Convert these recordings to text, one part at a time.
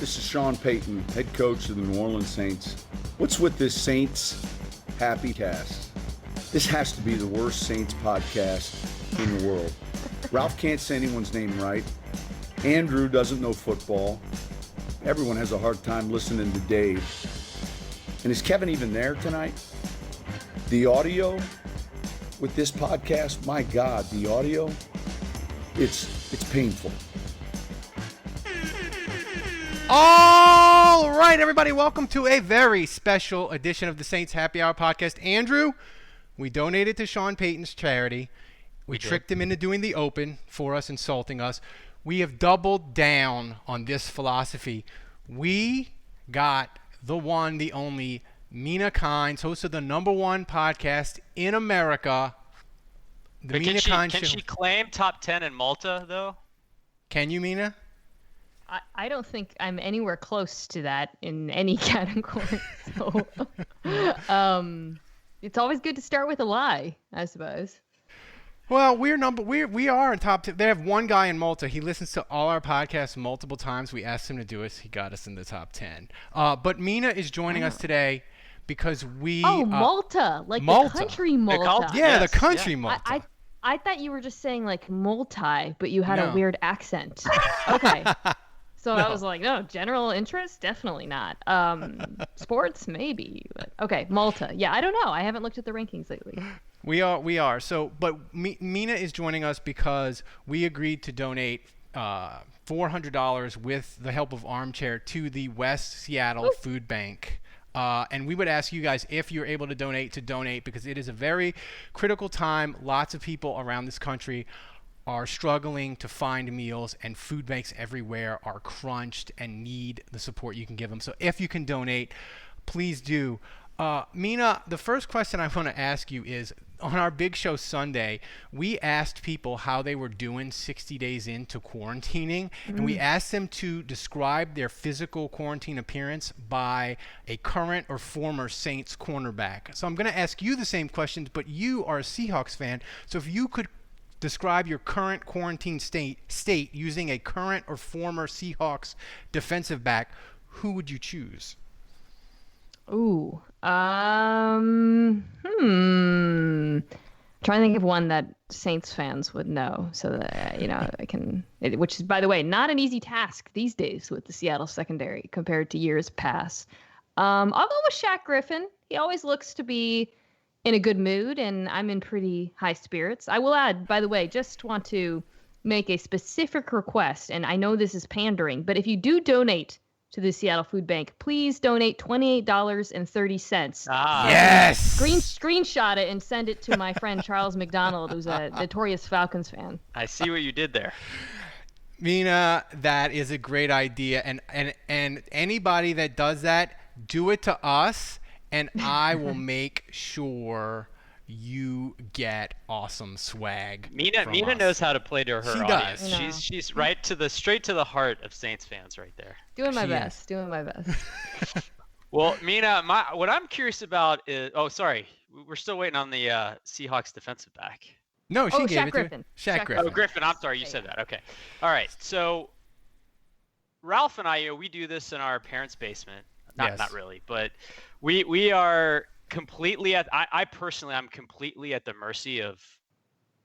This is Sean Payton, head coach of the New Orleans Saints. What's with this Saints happy cast? This has to be the worst Saints podcast in the world. Ralph can't say anyone's name right. Andrew doesn't know football. Everyone has a hard time listening to Dave. And is Kevin even there tonight? The audio with this podcast, my God, the audio, it's painful. All right, everybody, welcome to a very special edition of the Saints Happy Hour podcast. Andrew, we donated to Sean Payton's charity. We tricked him into doing the open for us, insulting us. We have doubled down on this philosophy. We got the one, the only, Mina, host of the #1 podcast in America. The But Mina can Show. she claim top 10 in Malta, though? Can you, Mina? I don't think I'm anywhere close to that in any category. So, it's always good to start with a lie, I suppose. Well, we are in top 10. They have one guy in Malta. He listens to all our podcasts multiple times. We asked him to do it. He got us in the top 10. But Mina is joining us today because we. Malta, like Malta. the country Malta. Yeah, Yes, the country yeah. Malta. I thought you were just saying like multi, but you had No. a weird accent. Okay. So No. I was like, no, general interest? Definitely not. Sports? Maybe. But, okay, Malta. Yeah, I don't know. I haven't looked at the rankings lately. We are. So, but Mina is joining us because we agreed to donate $400 with the help of Armchair to the West Seattle Food Bank. And we would ask you guys if you're able to donate because it is a very critical time. Lots of people around this country are struggling to find meals, and food banks everywhere are crunched and need the support you can give them. So if you can donate, please do. Mina, the first question I want to ask you is, on our big show Sunday, we asked people how they were doing 60 days into quarantining, and we asked them to describe their physical quarantine appearance by a current or former Saints cornerback. So I'm going to ask you the same questions, but you are a Seahawks fan, so if you could describe your current quarantine state using a current or former Seahawks defensive back, who would you choose? Ooh. Trying to think of one that Saints fans would know, so that I can. Which is, by the way, not an easy task these days with the Seattle secondary compared to years past. I'll go with Shaq Griffin. He always looks to be in a good mood, and I'm in pretty high spirits. I will add, by the way, just want to make a specific request, and I know this is pandering, but if you do donate to the Seattle Food Bank, please donate $28.30. Yes! Screenshot it and send it to my friend Charles McDonald, who's a notorious Falcons fan. I see what you did there. Mina, that is a great idea, and anybody that does that, do it to us, and I will make sure you get awesome swag. Mina from us. knows how to play to her She audience. does. She's straight to the heart of Saints fans right there. Doing my She best. Doing my best. Well, Mina, what I'm curious about is we're still waiting on the Seahawks defensive back. No, she gave Shaq it Griffin. to Shaq Griffin. Oh, Griffin, I'm sorry, you said that. Okay. All right. So Ralph and I, we do this in our parents' basement. Not really, but we are completely I personally, I'm completely at the mercy of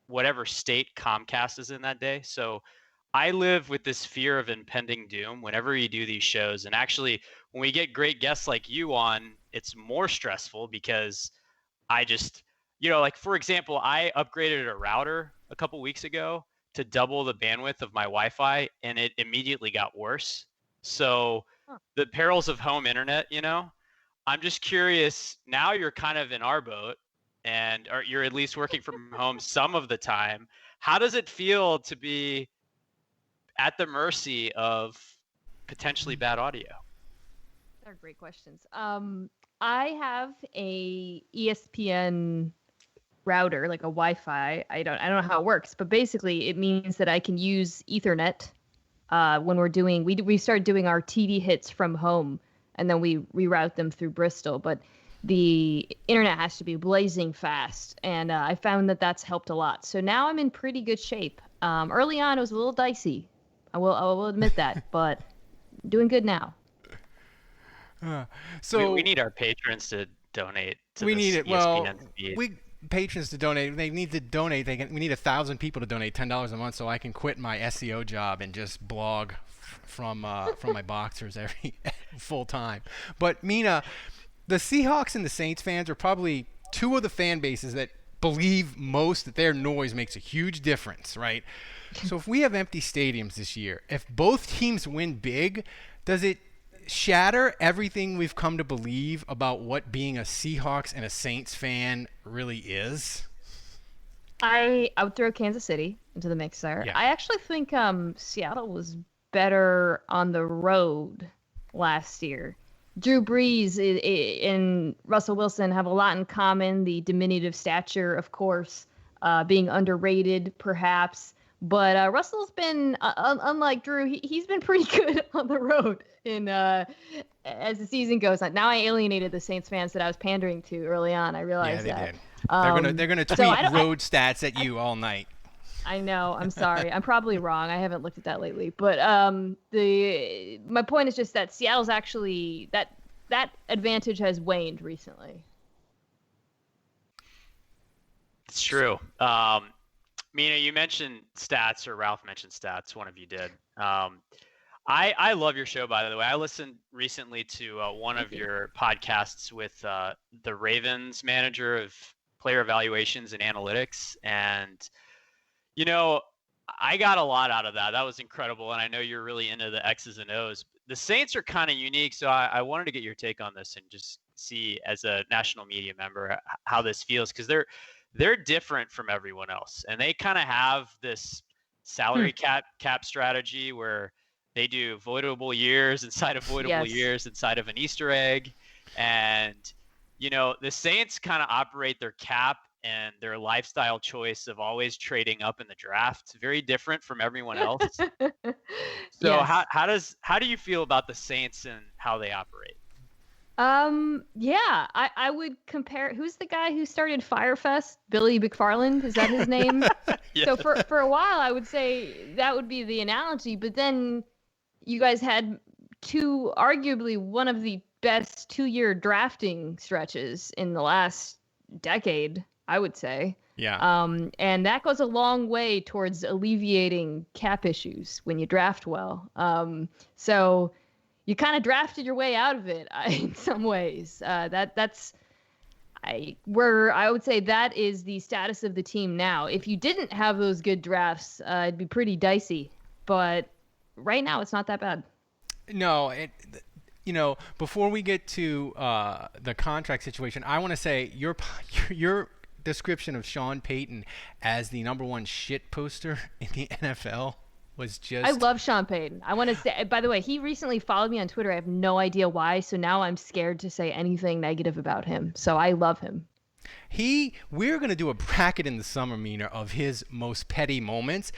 whatever state Comcast is in that day. So I live with this fear of impending doom whenever you do these shows. And actually, when we get great guests like you on, it's more stressful because I just, like, for example, I upgraded a router a couple weeks ago to double the bandwidth of my Wi-Fi, and it immediately got worse. So the perils of home internet, I'm just curious, now you're kind of in our boat or you're at least working from home some of the time. How does it feel to be at the mercy of potentially bad audio? They're great questions. I have a ESPN router, like a Wi-Fi. I don't know how it works, but basically it means that I can use Ethernet when we start doing our TV hits from home, and then we reroute them through Bristol. But the internet has to be blazing fast, and I found that that's helped a lot. So now I'm in pretty good shape. Early on, it was a little dicey. I will admit that, but doing good now. So we need our patrons to donate to we this need it. ESPN feed. We patrons to donate. They need to donate. We need 1,000 people to donate $10 a month so I can quit my SEO job and just blog from my boxers every full time. But Mina, the Seahawks and the Saints fans are probably two of the fan bases that believe most that their noise makes a huge difference, right? So if we have empty stadiums this year, if both teams win big, does it shatter everything we've come to believe about what being a Seahawks and a Saints fan really is? I would throw Kansas City into the mix there. Yeah. I actually think Seattle was better on the road last year. Drew Brees and Russell Wilson have a lot in common. The diminutive stature, of course, being underrated, perhaps. But Russell's been, unlike Drew, he's been pretty good on the road as the season goes on. Now I alienated the Saints fans that I was pandering to early on. I realized that. Did. They're gonna tweet road stats at you all night. I know. I'm sorry. I'm probably wrong. I haven't looked at that lately. But my point is just that Seattle's actually that advantage has waned recently. It's true. Mina, you mentioned stats, or Ralph mentioned stats. One of you did. I love your show, by the way. I listened recently to one of your podcasts with the Ravens manager of player evaluations and analytics. And, I got a lot out of that. That was incredible. And I know you're really into the X's and O's. The Saints are kind of unique. So I wanted to get your take on this and just see, as a national media member, how this feels. Because they're different from everyone else. And they kind of have this salary cap strategy where they do voidable years inside of voidable years inside of an Easter egg. And, the Saints kind of operate their cap and their lifestyle choice of always trading up in the draft. Very different from everyone else. So how do you feel about the Saints and how they operate? Yeah, I would compare. Who's the guy who started Firefest? Billy McFarland, is that his name? Yeah. So for a while, I would say that would be the analogy. But then you guys had arguably one of the best 2-year drafting stretches in the last decade, I would say. Yeah. And that goes a long way towards alleviating cap issues when you draft well. So you kind of drafted your way out of it in some ways. I would say that is the status of the team now. If you didn't have those good drafts, it'd be pretty dicey. But right now, it's not that bad. No, before we get to the contract situation, I want to say your description of Sean Payton as the #1 shit poster in the NFL was just... I love Sean Payton. I want to say, by the way, he recently followed me on Twitter. I have no idea why, so now I'm scared to say anything negative about him. So I love him. We're going to do a bracket in the summer, Mina, of his most petty moments,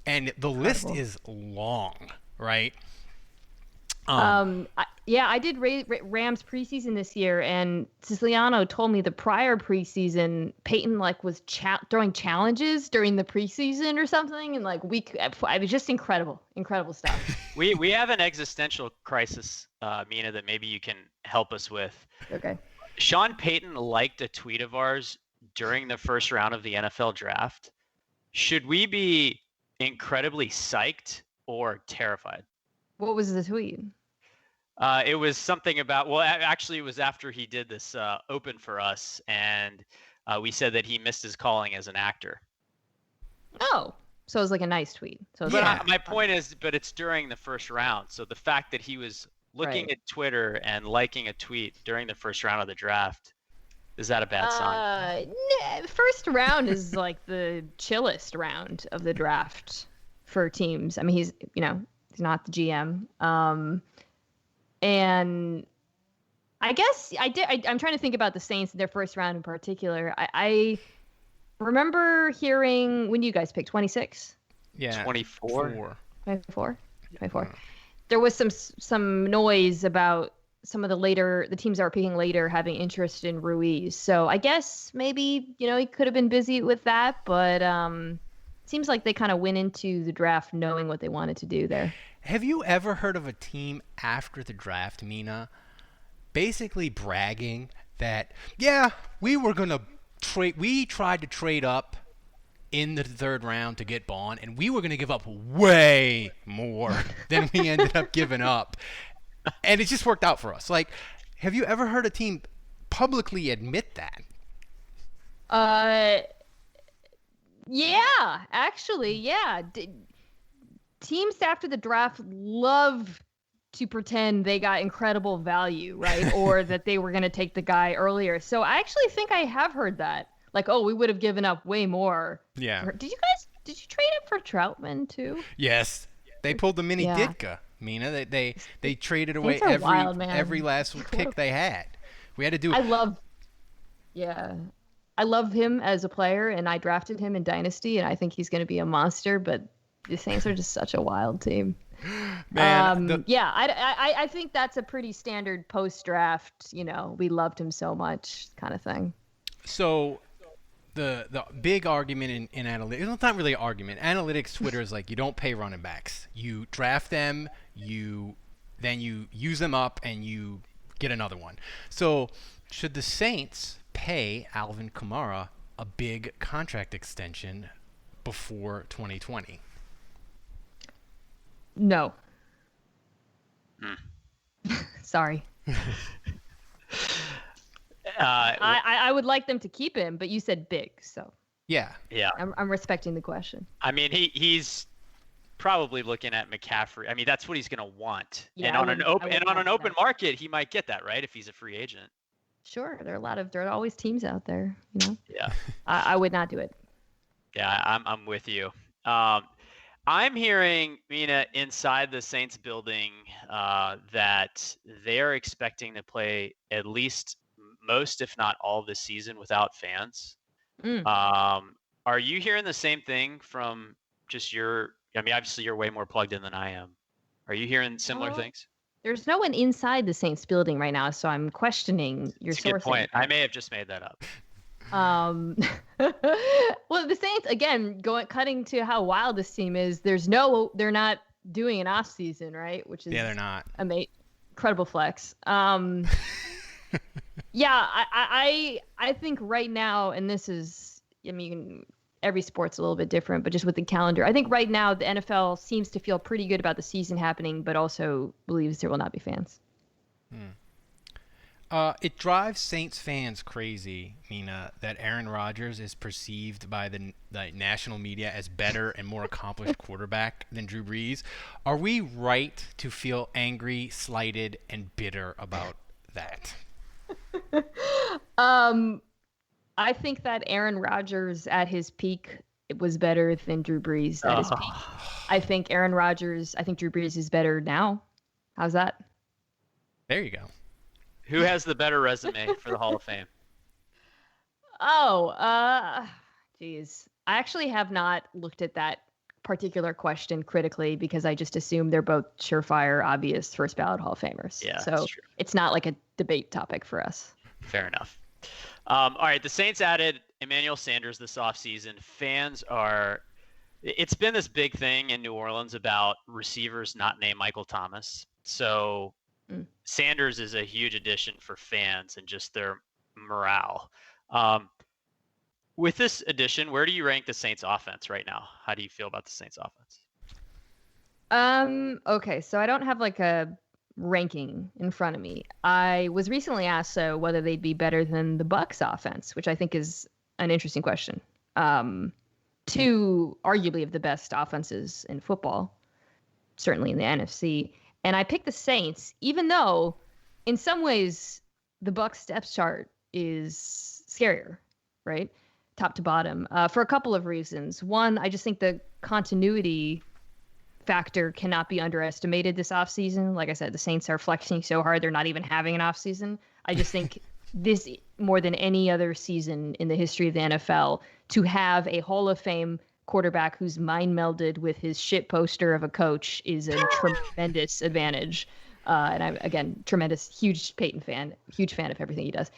and the list is long, right? I did Rams preseason this year, and Siciliano told me the prior preseason, Peyton was throwing challenges during the preseason or something, and it was just incredible stuff. We have an existential crisis, Mina, that maybe you can help us with. Okay. Sean Payton liked a tweet of ours during the first round of the NFL draft. Should we be incredibly psyched or terrified? What was the tweet? It was something about, actually it was after he did this open for us, and we said that he missed his calling as an actor. Oh, so it was like a nice tweet. So my point is, but it's during the first round. So the fact that he was looking at Twitter and liking a tweet during the first round of the draft, is that a bad sign? First round is like the chillest round of the draft for teams. I mean, he's not the GM. And I guess I'm trying to think about the Saints in their first round in particular. I remember hearing, when you guys picked 26? Yeah. 24. 24. There was some noise about some of the teams that were picking later having interest in Ruiz. So I guess maybe, he could have been busy with that, but seems like they kind of went into the draft knowing what they wanted to do there. Have you ever heard of a team after the draft, Mina, basically bragging that, yeah, we tried to trade up in the third round to get Bond, and we were going to give up way more than we ended up giving up. And it just worked out for us. Like, have you ever heard a team publicly admit that? Yeah, actually, yeah. Teams after the draft love to pretend they got incredible value, right? Or that they were going to take the guy earlier. So I actually think I have heard that. Like, oh, we would have given up way more. Yeah. Did you trade it for Troutman too? Yes. They pulled the mini Ditka, Mina. They traded away every last pick they had. We had to do it. I love him as a player, and I drafted him in Dynasty, and I think he's going to be a monster, but the Saints are just such a wild team. Man, I think that's a pretty standard post-draft, we loved him so much kind of thing. So the big argument in analytics, it's not really an argument. Analytics Twitter is like, you don't pay running backs. You draft them, then you use them up, and you get another one. So should the Saints pay Alvin Kamara a big contract extension before 2020? No. Sorry. I would like them to keep him, but you said big, so yeah. I'm respecting the question. I mean, he's probably looking at McCaffrey. I mean, that's what he's going to want. Yeah, and on an open market, he might get that, right? If he's a free agent. Sure, there are always teams out there, Yeah. I would not do it. Yeah, I'm with you. I'm hearing, Mina, inside the Saints building that they're expecting to play at least most, if not all, this season without fans. Are you hearing the same thing from just obviously you're way more plugged in than I am. Are you hearing similar things? There's no one inside the Saints building right now, so I'm questioning your sourcing. Good point. I may have just made that up. Well, the Saints, again, cutting to how wild this team is, they're not doing an off season, right? Which is they're not. Incredible flex. Yeah, I think right now, and this is, every sport's a little bit different, but just with the calendar, I think right now the NFL seems to feel pretty good about the season happening, but also believes there will not be fans. It drives Saints fans crazy, Mina, that Aaron Rodgers is perceived by the national media as better and more accomplished quarterback than Drew Brees. Are we right to feel angry, slighted, and bitter about that? I think that Aaron Rodgers at his peak was better than Drew Brees at his peak. I think Drew Brees is better now. How's that? There you go. Who has the better resume for the Hall of Fame? Geez. I actually have not looked at that particular question critically because I just assume they're both surefire, obvious first ballot Hall of Famers. Yeah, so it's not like a debate topic for us. Fair enough. All right, the Saints added Emmanuel Sanders this offseason. It's been this big thing in New Orleans about receivers not named Michael Thomas. So Sanders is a huge addition for fans and just their morale. With this addition, where do you rank the Saints offense right now? How do you feel about the Saints offense? Okay, so I don't have like a ranking in front of me. I was recently asked whether they'd be better than the Bucs offense, which I think is an interesting question. Two arguably of the best offenses in football, certainly in the NFC. And I picked the Saints, even though in some ways the Bucs depth chart is scarier, right? Top to bottom, for a couple of reasons. One, I just think the continuity factor cannot be underestimated this offseason. Like I said, the Saints are flexing so hard they're not even having an offseason. I just think this, more than any other season in the history of the NFL, to have a Hall of Fame quarterback who's mind melded with his shit poster of a coach is a tremendous advantage. And I'm, again, huge Payton fan, huge fan of everything he does.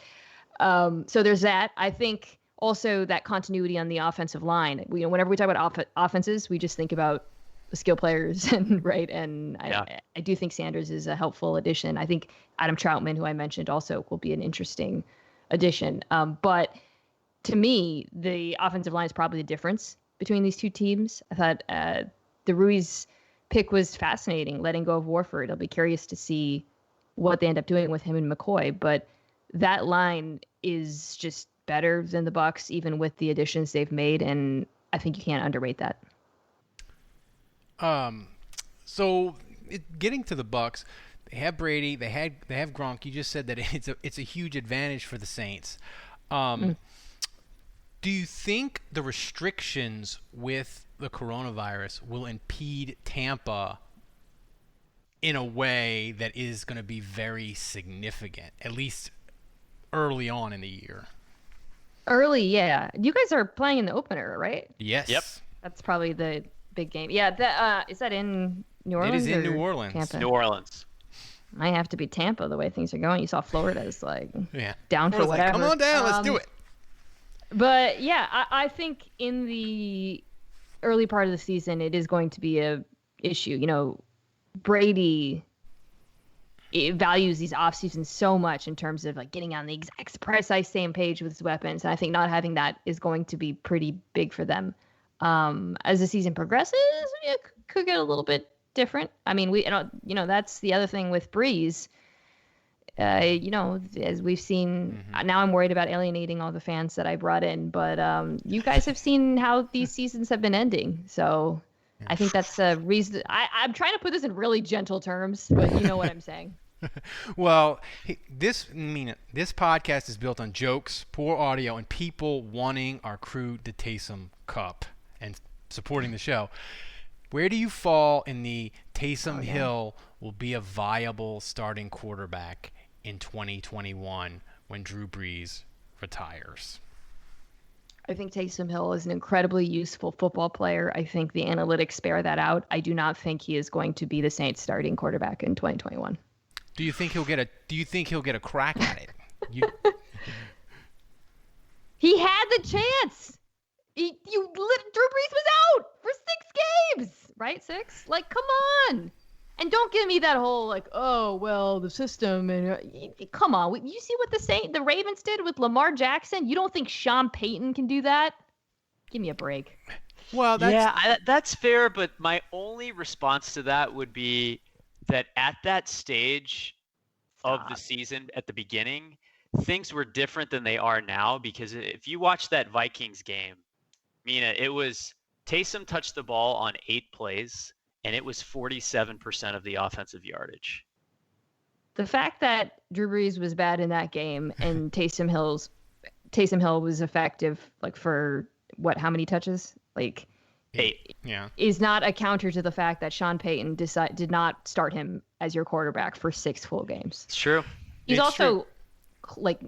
So there's that. I think also that continuity on the offensive line. Whenever we talk about offenses, we just think about the skill players, and right. And I do think Sanders is a helpful addition. I think Adam Troutman, who I mentioned, also will be an interesting addition. But to me, the offensive line is probably the difference between these two teams. I thought the Ruiz pick was fascinating, letting go of Warford. I'll be curious to see what they end up doing with him and McCoy. But that line is just better than the Bucs, even with the additions they've made, and I think you can't underrate that. So getting to the Bucs, they have Brady, they have Gronk. You just said that it's a huge advantage for the Saints. Do you think the restrictions with the coronavirus will impede Tampa in a way that is going to be very significant, at least early on in the year? Early, yeah. You guys are playing in the opener, right? Yes. Yep. That's probably the big game. Yeah, is that in New Orleans? It is in or New Orleans. Tampa? New Orleans. Might have to be Tampa the way things are going. You saw Florida's yeah. down for whatever. Come on down, let's do it. But yeah, I think in the early part of the season, it is going to be a issue. Brady values these off seasons so much in terms of getting on the exact precise same page with his weapons. And I think not having that is going to be pretty big for them. As the season progresses, it could get a little bit different. I mean, that's the other thing with Brees. As we've seen, now I'm worried about alienating all the fans that I brought in, but you guys have seen how these seasons have been ending. So I think that's a reason. I'm trying to put this in really gentle terms, but you know what I'm saying. Well, this podcast is built on jokes, poor audio, and people wanting our crew to Taysom Cup and supporting the show. Where do you fall in the Taysom Hill will be a viable starting quarterback in 2021 when Drew Brees retires? I think Taysom Hill is an incredibly useful football player. I think the analytics bear that out. I do not think he is going to be the Saints starting quarterback in 2021. Do you think he'll get a crack at it? He had the chance. Drew Brees was out for 6 games, right? 6? Come on. And don't give me that whole the system and come on. You see what the Ravens did with Lamar Jackson? You don't think Sean Payton can do that? Give me a break. Well, that's fair, but my only response to that would be that at that stage of the season, at the beginning, things were different than they are now. Because if you watch that Vikings game, Mina, it was Taysom touched the ball on 8 plays, and it was 47% of the offensive yardage. The fact that Drew Brees was bad in that game and Taysom Hill was effective, for how many touches? 8. Yeah. Is not a counter to the fact that Sean Payton did not start him as your quarterback for 6 full games. It's true. He's also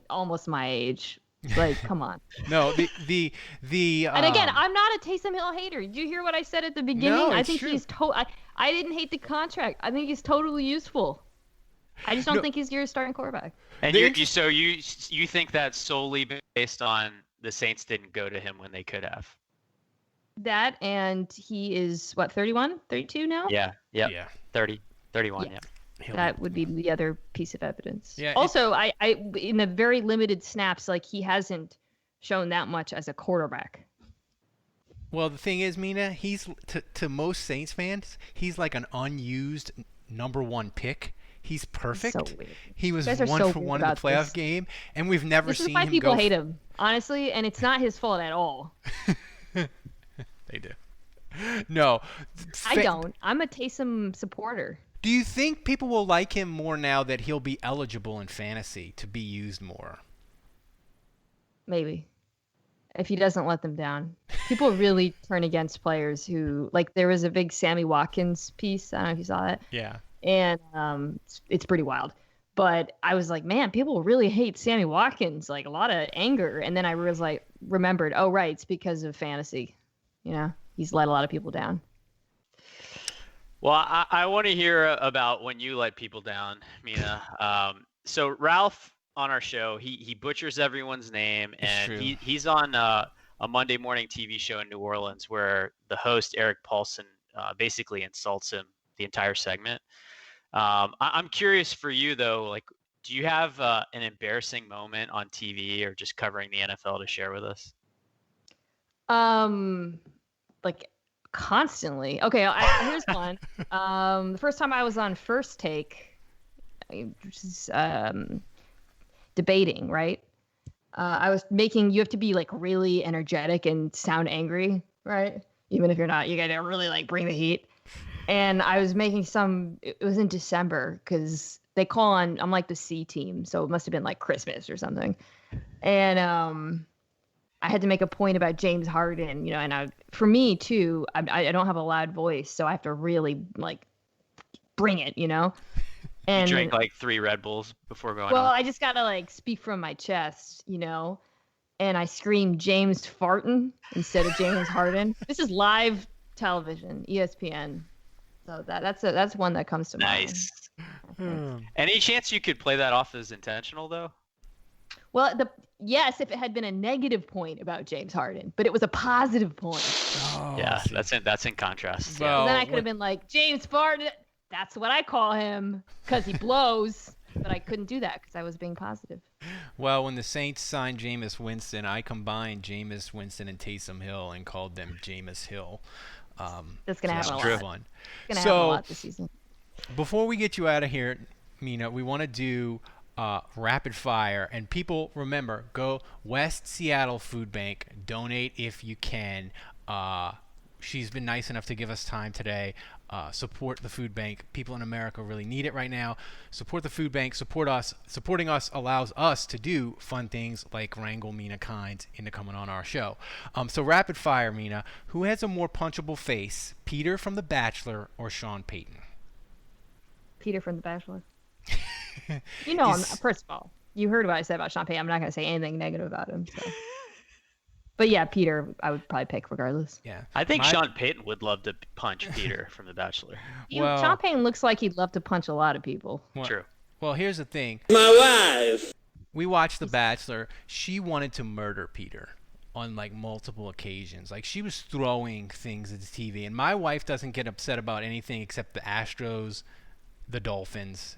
almost my age. Come on. No, the and again, I'm not a Taysom Hill hater. Did you hear what I said at the beginning? No, I it's think true. he's I didn't hate the contract. I think he's totally useful. I just don't think he's your starting quarterback. And you think that's solely based on the Saints didn't go to him when they could have? That, and he is 31, 32 now? Yeah. 30, 31, yeah. That would be the other piece of evidence. Yeah, also, I in the very limited snaps, he hasn't shown that much as a quarterback. Well, the thing is, Mina, he's to most Saints fans, he's like an unused number 1 pick. He's perfect. So weird. He was 1 for 1 in the playoff game, and we've never seen him go. This is why people hate him, honestly, and it's not his fault at all. They do. No. I don't. I'm a Taysom supporter. Do you think people will like him more now that he'll be eligible in fantasy to be used more? Maybe. If he doesn't let them down. People really turn against players who, there was a big Sammy Watkins piece. I don't know if you saw that. Yeah. And it's pretty wild. But I was like, man, people really hate Sammy Watkins. A lot of anger. And then I was remembered, oh, right, it's because of fantasy. He's let a lot of people down. Well, I want to hear about when you let people down, Mina. So Ralph on our show. He butchers everyone's name, and true. he's on a Monday morning TV show in New Orleans where the host Eric Paulson basically insults him the entire segment. I'm curious for you though, like, do you have an embarrassing moment on TV or just covering the NFL to share with us? Like constantly. Okay, here's one. The first time I was on First Take, which is debating, right? I was making, you have to be like really energetic and sound angry, right? Even if you're not, you gotta really like bring the heat. And I was making it was in December because they call on, I'm like the C team, so it must have been like Christmas or something. And I had to make a point about James Harden, and for me too, I don't have a loud voice, so I have to really like bring it, And you drank like 3 Red Bulls before going well, on. I just gotta like speak from my chest, and I screamed James Farton instead of James Harden. This is live television, ESPN. So that's one that comes to mind. Nice. Any chance you could play that off as intentional though? Well, yes, if it had been a negative point about James Harden, but it was a positive point. Oh, Yeah, that's in contrast. Well, Then I could have been like, James Farton, that's what I call him because he blows. But I couldn't do that because I was being positive. Well, when the Saints signed Jameis Winston, I combined Jameis Winston and Taysom Hill and called them Jameis Hill. That's going to happen a lot. Fun. It's going to happen a lot this season. Before we get you out of here, Mina, we want to do rapid fire. And people, remember, go West Seattle Food Bank. Donate if you can. She's been nice enough to give us time today. Support the food bank. People in America really need it right now. Support the food bank. Support us. Supporting us allows us to do fun things like wrangle Mina Kynes into coming on our show. So rapid fire, Mina. Who has a more punchable face, Peter from The Bachelor or Sean Payton? Peter from The Bachelor. First of all, you heard what I said about Sean Payton. I'm not going to say anything negative about him. So. But yeah, Peter, I would probably pick regardless. Yeah, I think Sean Payton would love to punch Peter from The Bachelor. Sean Payton looks like he'd love to punch a lot of people. True. Well, here's the thing. My wife. We watched The Bachelor. She wanted to murder Peter on like multiple occasions. Like she was throwing things at the TV. And my wife doesn't get upset about anything except the Astros, the Dolphins,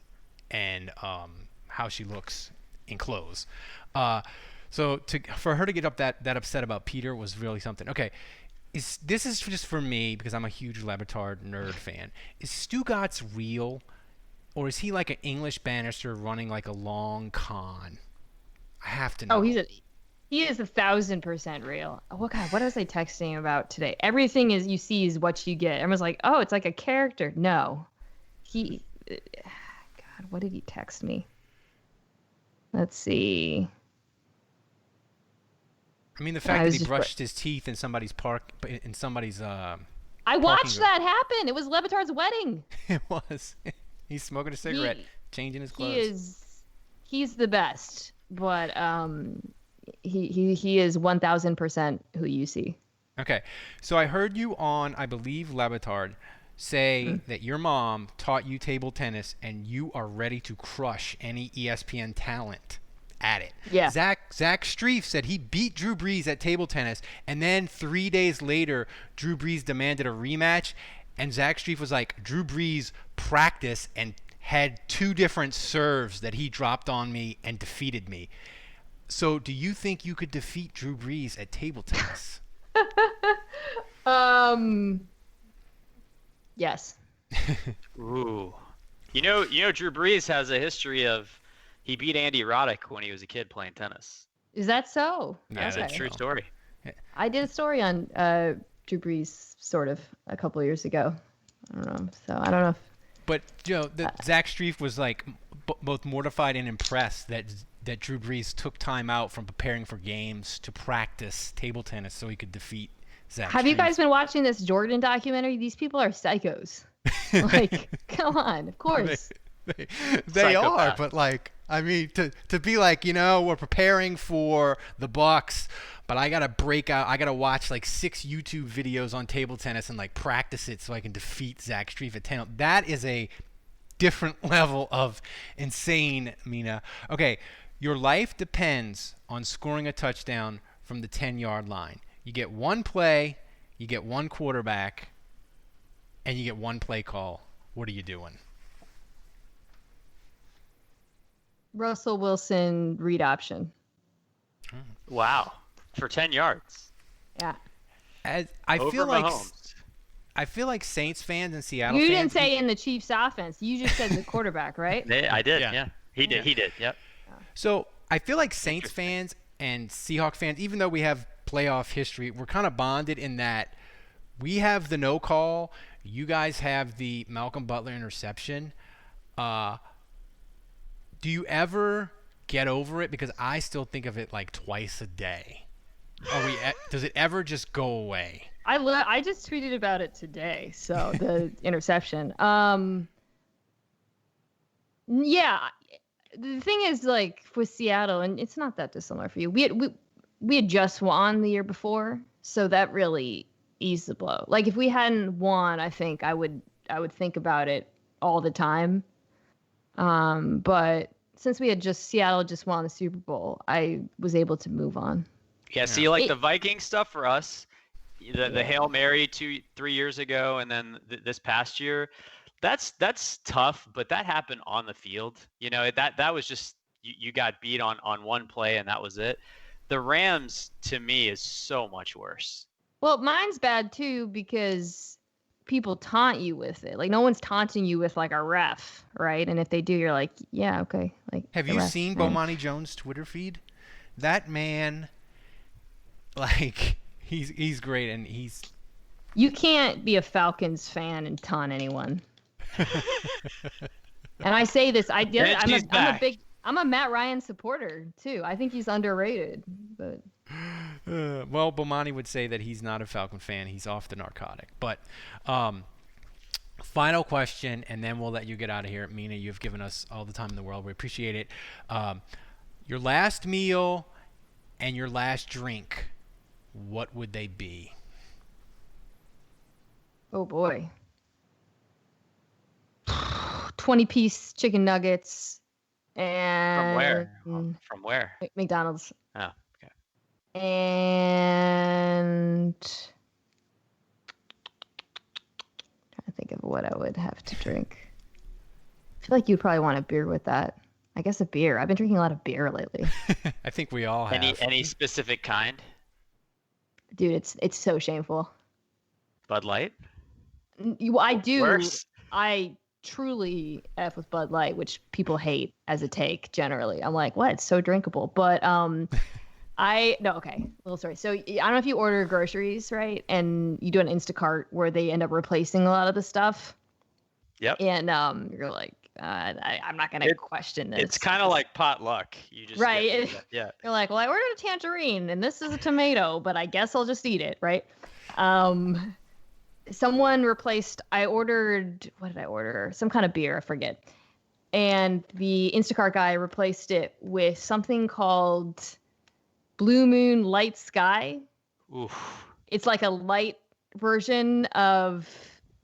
and how she looks in clothes. So for her to get up that upset about Peter was really something. Okay, this is just for me because I'm a huge Labatard nerd fan. Is Stugatz real, or is he like an English Bannister running like a long con? I have to know. Oh, he is 1,000% real. Oh God, what was I texting about today? Everything you see is what you get. Everyone's like, oh, it's like a character. No, God, what did he text me? Let's see. I mean, the fact that he brushed his teeth in somebody's I watched that happen. It was Levitard's wedding. It was. He's smoking a cigarette, changing his clothes. He's the best, but he is 1,000% who you see. Okay, so I heard you on, I believe, Labatard say that your mom taught you table tennis and you are ready to crush any ESPN talent at it. Yeah. Zach Streif said he beat Drew Brees at table tennis, and then 3 days later, Drew Brees demanded a rematch, and Zach Streif was like, Drew Brees practiced and had 2 different serves that he dropped on me and defeated me. So do you think you could defeat Drew Brees at table tennis? Yes. Ooh. You know, Drew Brees has a history of he beat Andy Roddick when he was a kid playing tennis. Is that so? Yeah, it's a true story. I did a story on Drew Brees sort of a couple of years ago. I don't know. So I don't know. But Zach Streif was like both mortified and impressed that Drew Brees took time out from preparing for games to practice table tennis so he could defeat Zach Have Streif. you guys been watching this Jordan documentary? These people are psychos. Like, come on, of course. They are, but like, I mean, to be like, we're preparing for the Bucks, but I gotta watch like 6 YouTube videos on table tennis and like practice it so I can defeat Zach Streif at 10. That is a different level of insane, Mina. Okay, Your life depends on scoring a touchdown from the 10-yard line. You get one play, you get one quarterback, and you get one play call. What are you doing? Russell Wilson read option. Wow. For 10 yards. Yeah. I feel like Saints fans and Seattle You fans. didn't say in the Chiefs offense. You just said the quarterback, right? I did, yeah. He did, yep. So I feel like Saints fans and Seahawks fans, even though we have playoff history, we're kind of bonded in that we have the no call. You guys have the Malcolm Butler interception. Do you ever get over it? Because I still think of it like twice a day. Does it ever just go away? I just tweeted about it today. So the interception. Yeah. The thing is, like with Seattle, and it's not that dissimilar for you. We had just won the year before, so that really eased the blow. Like if we hadn't won, I think I would think about it all the time. But since Seattle just won the Super Bowl, I was able to move on. Yeah, see, like the Viking stuff for us, the Hail Mary 2-3 years ago, and then this past year, that's tough, but that happened on the field. You know, that was just you got beat on one play and that was it. The Rams to me is so much worse. Well, mine's bad too because people taunt you with it. Like no one's taunting you with like a ref, right? And if they do, you're like, yeah, okay. Like have you seen Bomani Jones' Twitter feed? That man, like he's great, and you can't be a Falcons fan and taunt anyone. And I say this, I'm a Matt Ryan supporter too. I think he's underrated, but well, Bomani would say that he's not a Falcon fan. He's off the narcotic. But final question, and then we'll let you get out of here. Mina, you've given us all the time in the world. We appreciate it. Your last meal and your last drink, what would they be? Oh boy. 20-piece chicken nuggets and From where? McDonald's. Oh, okay. And trying to think of what I would have to drink. I feel like you'd probably want a beer with that. I guess a beer. I've been drinking a lot of beer lately. I think we all have. Any specific kind? Dude, it's so shameful. Bud Light? I do. Worse. I truly F with Bud Light, which people hate as a take generally. I'm like, what? It's so drinkable. But okay. Little story. So I don't know if you order groceries, right? And you do an Instacart where they end up replacing a lot of the stuff. Yep. And you're like, I'm not gonna question this. It's kind of like potluck. You just right. Yeah. You're like, well, I ordered a tangerine and this is a tomato, but I guess I'll just eat it, right? Someone replaced. What did I order? Some kind of beer, I forget. And the Instacart guy replaced it with something called Blue Moon Light Sky. Oof. It's like a light version of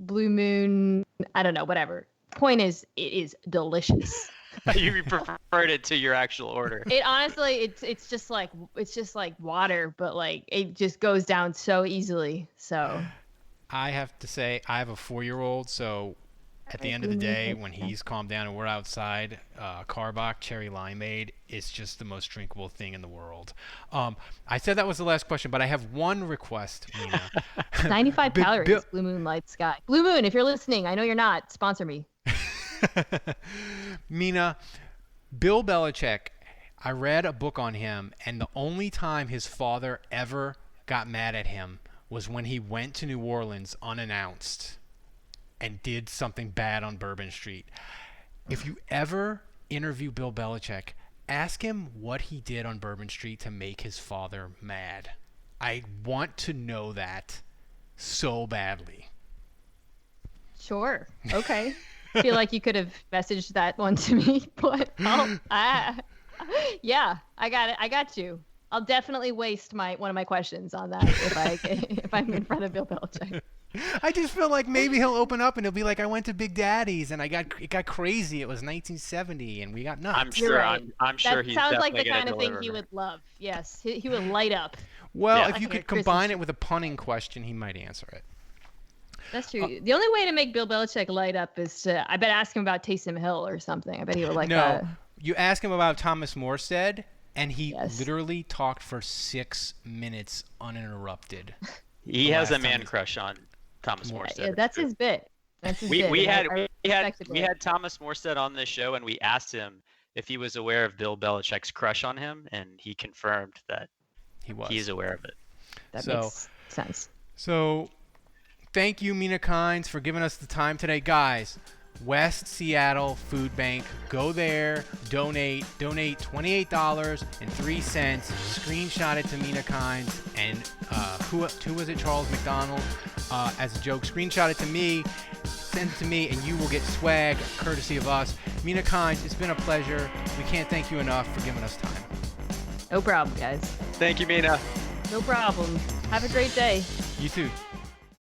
Blue Moon. I don't know, whatever. Point is, it is delicious. You preferred it to your actual order. It honestly, it's just like water, but like it just goes down so easily. So I have to say, I have a 4-year-old, so at the end of the day, when he's calmed down and we're outside, Carbach Cherry Limeade is just the most drinkable thing in the world. I said that was the last question, but I have one request, Mina. 95 calories, Blue Moon Light Sky. Blue Moon, if you're listening, I know you're not. Sponsor me. Mina, Bill Belichick, I read a book on him, and the only time his father ever got mad at him was when he went to New Orleans unannounced and did something bad on Bourbon Street. If you ever interview Bill Belichick, ask him what he did on Bourbon Street to make his father mad. I want to know that so badly. Sure. Okay. I feel like you could have messaged that one to me, but yeah, I got it. I got you. I'll definitely waste one of my questions on that if I'm in front of Bill Belichick. I just feel like maybe he'll open up and he'll be like, I went to Big Daddy's and it got crazy. It was 1970 and we got nuts. I'm sure. Right. I'm sure that he's sounds like the definitely kind of gonna thing he deliver. would love. Yes, he would light up. Well, Yeah. if you Like a could combine Christmas it with a punning question, he might answer it. That's true. The only way to make Bill Belichick light up is to, I bet, ask him about Taysom Hill or something. I bet he would like that. No, you ask him about Thomas Morstead, and he Yes. literally talked for 6 minutes uninterrupted. He The has a last time man he- crush on Thomas Morstead. Yeah, that's his bit. That's his bit. We and had I respected we it. had Thomas Morstead on this show, and we asked him if he was aware of Bill Belichick's crush on him, and he confirmed that He was. he's aware of it. That So- makes sense. So, thank you, Mina Kynes, for giving us the time today. Guys, West Seattle Food Bank. Go there, donate $28.03. Screenshot it to Mina Kynes and who was it? Charles McDonald. As a joke, screenshot it to me, send it to me, and you will get swag courtesy of us. Mina Kynes, it's been a pleasure. We can't thank you enough for giving us time. No problem, guys. Thank you, Mina. No problem. Have a great day. You too.